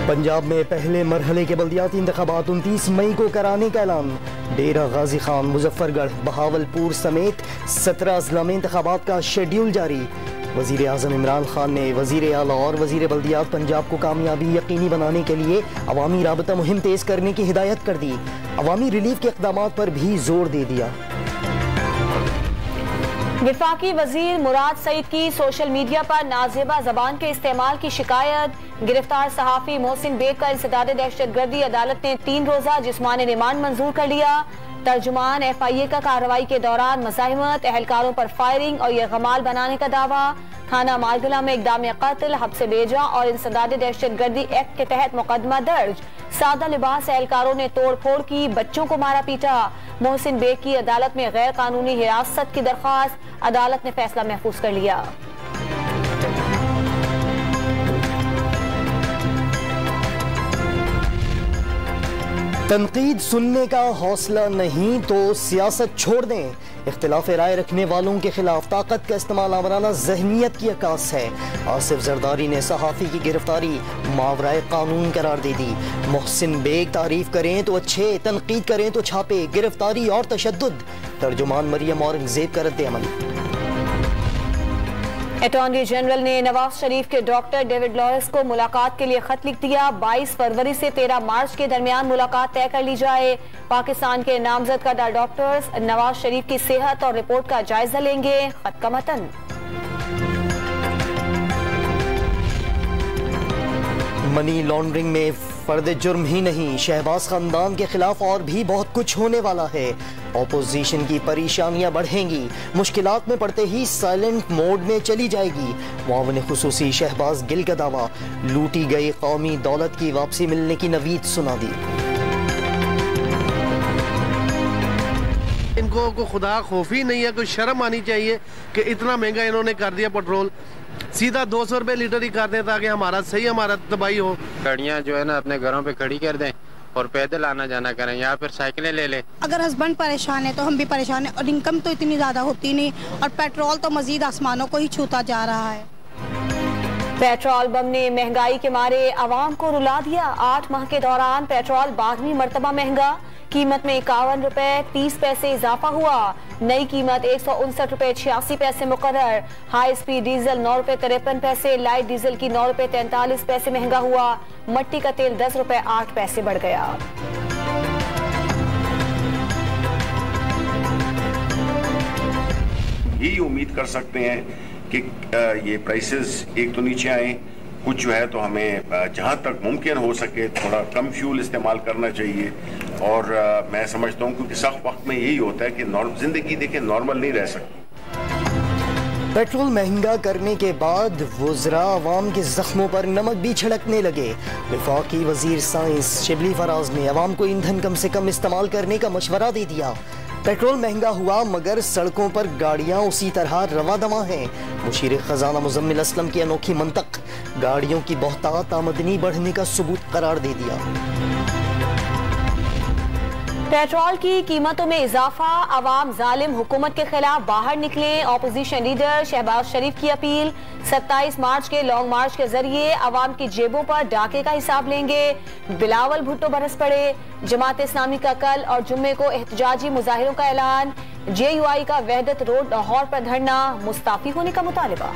पंजाब में पहले मरहले के बल्दियाती इंतखाबात 29 मई को कराने का ऐलान। डेरा गाजी खान, मुजफ्फरगढ़, बहावलपुर समेत 17 अजला में इंतखाबात का शेड्यूल जारी। वज़ीर आज़म इमरान खान ने वज़ीर आला और वज़ीर बल्दियात पंजाब को कामयाबी यकीनी बनाने के लिए अवामी राबता मुहिम तेज़ करने की हिदायत कर दी। अवामी रिलीफ के इक़दामात पर भी जोर दे दिया। वफाकी वजीर मुराद सईद की सोशल मीडिया पर नाजेबा जबान के इस्तेमाल की शिकायत। गिरफ्तार सहाफ़ी मोहसिन बेग का इंसदाद दहशतगर्दी अदालत ने 3 रोज़ा जिस्मानी रिमांड मंजूर कर लिया। तर्जुमान FIA का कार्रवाई के दौरान मज़ाहिमत, अहलकारों पर फायरिंग और यरगमाल बनाने का दावा। थाना मालगला में इक़दाम कत्ल, हब्से बेजा और इंसदाद दहशतगर्दी एक्ट के तहत मुकदमा दर्ज। सादा लिबास एहलकारों ने तोड़ फोड़ की, बच्चों को मारा पीटा। मोहसिन बेग की अदालत में गैर कानूनी हिरासत की दरख्वास्त, अदालत ने फैसला महफूज कर लिया। तनकीद सुनने का हौसला नहीं तो सियासत छोड़ दें। इख्तिलाफ राय रखने वालों के खिलाफ ताकत का इस्तेमाल आमराना जहनीत की अक्कास है। आसिफ जरदारी ने सहाफ़ी की गिरफ्तारी मावराए कानून करार दे दी। मोहसिन बेग तारीफ करें तो अच्छे, तनकीद करें तो छापे, गिरफ्तारी और तशद्दुद। तर्जुमान मरियम औरंगजेब का रद्द-ए-अमल। अटॉर्नी जनरल ने नवाज शरीफ के डॉक्टर डेविड लॉरेंस को मुलाकात के लिए खत लिख दिया। 22 फरवरी से 13 मार्च के दरमियान मुलाकात तय कर ली जाए। पाकिस्तान के नामजद करदा डॉक्टर्स नवाज शरीफ की सेहत और रिपोर्ट का जायजा लेंगे। खत का मतन। मनी लॉन्ड्रिंग में फर्द जुर्म ही नहीं, शहबाज खानदान के खिलाफ और भी बहुत कुछ होने वाला है। ऑपोजिशन की परेशानियां बढ़ेंगी, मुश्किलात में पड़ते ही साइलेंट मोड में चली जाएगी। मुआविन खुसूसी शहबाज गिल का दावा, लूटी गई कौमी दौलत की वापसी मिलने की नवीद सुना दी। इनको को खुदा खौफी नहीं है, कोई शर्म आनी चाहिए कि इतना महंगा इन्होंने कर दिया पेट्रोल। सीधा 200 रुपए लीटर ही कर दें ताकि हमारा तबाही हो। गाड़ियाँ जो है ना अपने घरों पे खड़ी कर दें और पैदल आना जाना करें, या फिर साइकिलें ले लें। अगर हस्बैंड परेशान है तो हम भी परेशान है, और इनकम तो इतनी ज्यादा होती नहीं, और पेट्रोल तो मजीद आसमानों को ही छूता जा रहा है। पेट्रोल बम ने महंगाई के मारे आवाम को रुला दिया। 8 माह के दौरान पेट्रोल 12वीं मरतबा महंगा। कीमत में 51 रुपए 30 पैसे इजाफा हुआ। नई कीमत 159 रुपए 86 पैसे मुकर्रर। हाई स्पीड डीजल 9 रुपए 53 पैसे, लाइट डीजल की 9 रुपए 43 पैसे महंगा हुआ। मट्टी का तेल 10 रुपए 8 पैसे बढ़ गया। यही उम्मीद कर सकते हैं कि ये प्राइसेस एक तो नीचे आए, कुछ जो है तो हमें जहां तक मुमकिन हो सके थोड़ा कम फ्यूल इस्तेमाल करना चाहिए। और मैं समझता हूं क्योंकि सख्त वक्त में यही होता है कि जिंदगी देखिए नॉर्मल नहीं रह सकती। पेट्रोल महंगा करने के बाद वुज़रा अवाम के जख्मों पर नमक भी छिड़कने लगे। वफाकी वजीर साइंस शिबली फराज ने अवाम को ईंधन कम से कम इस्तेमाल करने का मशवरा दे दिया। पेट्रोल महंगा हुआ मगर सड़कों पर गाड़ियां उसी तरह रवा दवा हैं। मुशीर खजाना मुजम्मिल असलम की अनोखी मंतक गाड़ियों की बहुतात आमदनी बढ़ने का सबूत करार दे दिया। पेट्रोल की कीमतों में इजाफा, अवाम जालिम हुकूमत के खिलाफ बाहर निकले। ऑपोजिशन लीडर शहबाज शरीफ की अपील। 27 मार्च के लॉन्ग मार्च के जरिए अवाम की जेबों पर डाके का हिसाब लेंगे। बिलावल भुट्टो बरस पड़े। जमात इस्लामी का कल और जुम्मे को एहतजाजी मुजाहिरों का ऐलान। JUI का वहदत रोड लाहौर पर धरना, मुस्ताफी होने का मुतालिबा।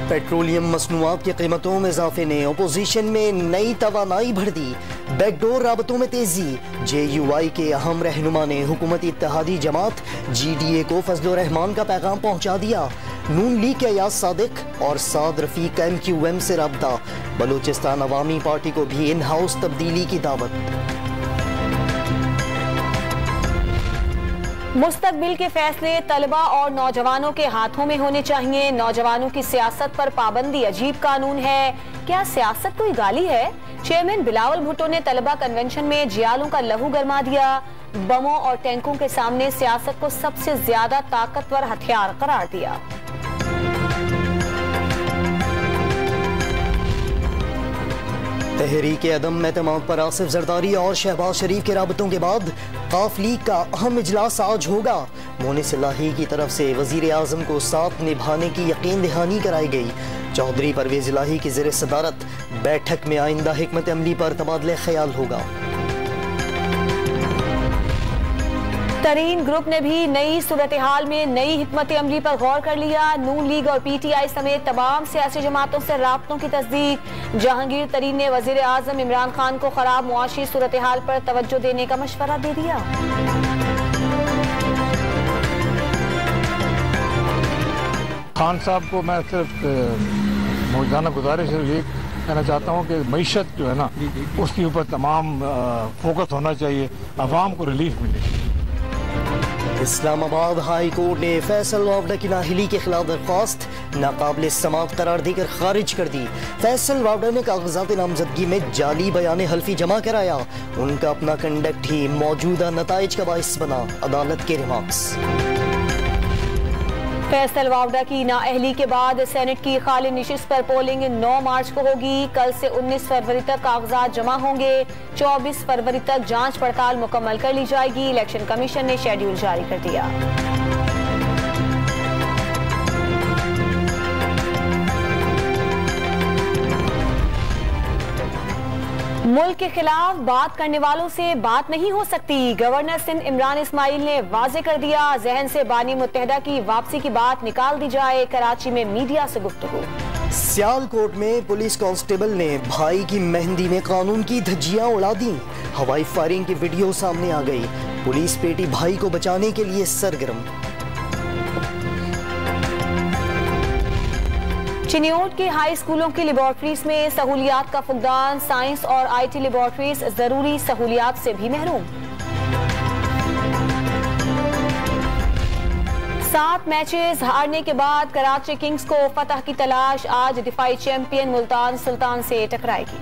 पेट्रोलियम मसनूआत की कीमतों में इजाफे ने अपोजिशन में नई तवानाई भर दी। बैकडोर राबतों में तेजी। JUI के अहम रहनुमा ने हुकूमती इत्तेहादी जमात GDA को फजल रहमान का पैगाम पहुंचा दिया। नून लीग के अयाज सादिक और साद रफीक का MQM से रब्ता। बलूचिस्तान अवामी पार्टी को भी इन हाउस तब्दीली की दावत। मुस्तकबिल के फैसले तलबा और नौजवानों के हाथों में होने चाहिए। नौजवानों की सियासत पर पाबंदी अजीब कानून है। क्या सियासत कोई गाली है? चेयरमैन बिलावल भुट्टो ने तलबा कन्वेंशन में जियालों का लहू गरमा दिया। बमों और टैंकों के सामने सियासत को सबसे ज्यादा ताकतवर हथियार करार दिया। तहरीक अदम एतमाद पर आसिफ जरदारी और शहबाज शरीफ के राबतों के बाद काफ लीग का अहम इजलास आज होगा। मोनिस इलाही की तरफ से वजीर आजम को साथ निभाने की यकीन दहानी कराई गई। चौधरी परवेज इलाही की ज़ेर सदारत बैठक में आइंदा हिकमत अमली पर तबादले ख्याल होगा। तरीन ग्रुप ने भी नई सूरत हाल में नई हिकमत अमली पर गौर कर लिया। नून लीग और PTI समेत तमाम सियासी जमातों से राब्तों की तस्दीक। जहांगीर तरीन ने वजीर आजम इमरान खान को खराब मुआशी सूरत हाल पर तवज्जो देने का मशवरा दे दिया। खान साहब को मैं सिर्फ मौजूदा गुजारिश ये कहना चाहता हूँ कि मईशत जो है ना उसके ऊपर तमाम फोकस होना चाहिए, अवाम को रिलीफ मिले। इस्लामाबाद हाई कोर्ट ने फैसल वावड़ा की नाअहली के खिलाफ दरख्वास्त नाकाबिल समाअत करार देकर खारिज कर दी। फैसल वावड़ा ने कागजात नामजदगी में जाली बयान हल्फी जमा कराया। उनका अपना कंडक्ट ही मौजूदा नताइज का बाइस बना। अदालत के रिमार्क्स। फैसल वावड़ा की नाअहली के बाद सेनेट की खाली निशिस्त पर पोलिंग 9 मार्च को होगी। कल से 19 फरवरी तक कागजात जमा होंगे। 24 फरवरी तक जांच पड़ताल मुकम्मल कर ली जाएगी। इलेक्शन कमीशन ने शेड्यूल जारी कर दिया। मुल्क के खिलाफ बात करने वालों से बात नहीं हो सकती। गवर्नर सिंध इमरान इस्माइल ने वाजे कर दिया। जहन से बानी मुत्तहिदा की वापसी की बात निकाल दी जाए। कराची में मीडिया से गुफ्तगू। सियालकोट में पुलिस कांस्टेबल ने भाई की मेहंदी में कानून की धज्जियां उड़ा दी। हवाई फायरिंग की वीडियो सामने आ गई। पुलिस बेटी भाई को बचाने के लिए सरगर्म। चिन्योट के हाई स्कूलों की लेबॉर्ट्रीज में सहूलियात का फुकदान। साइंस और IT लेबॉर्ट्रीज जरूरी सहूलियात से भी महरूम। 7 मैचेस हारने के बाद कराची किंग्स को फतह की तलाश। आज दिफाई चैंपियन मुल्तान सुल्तान से टकराएगी।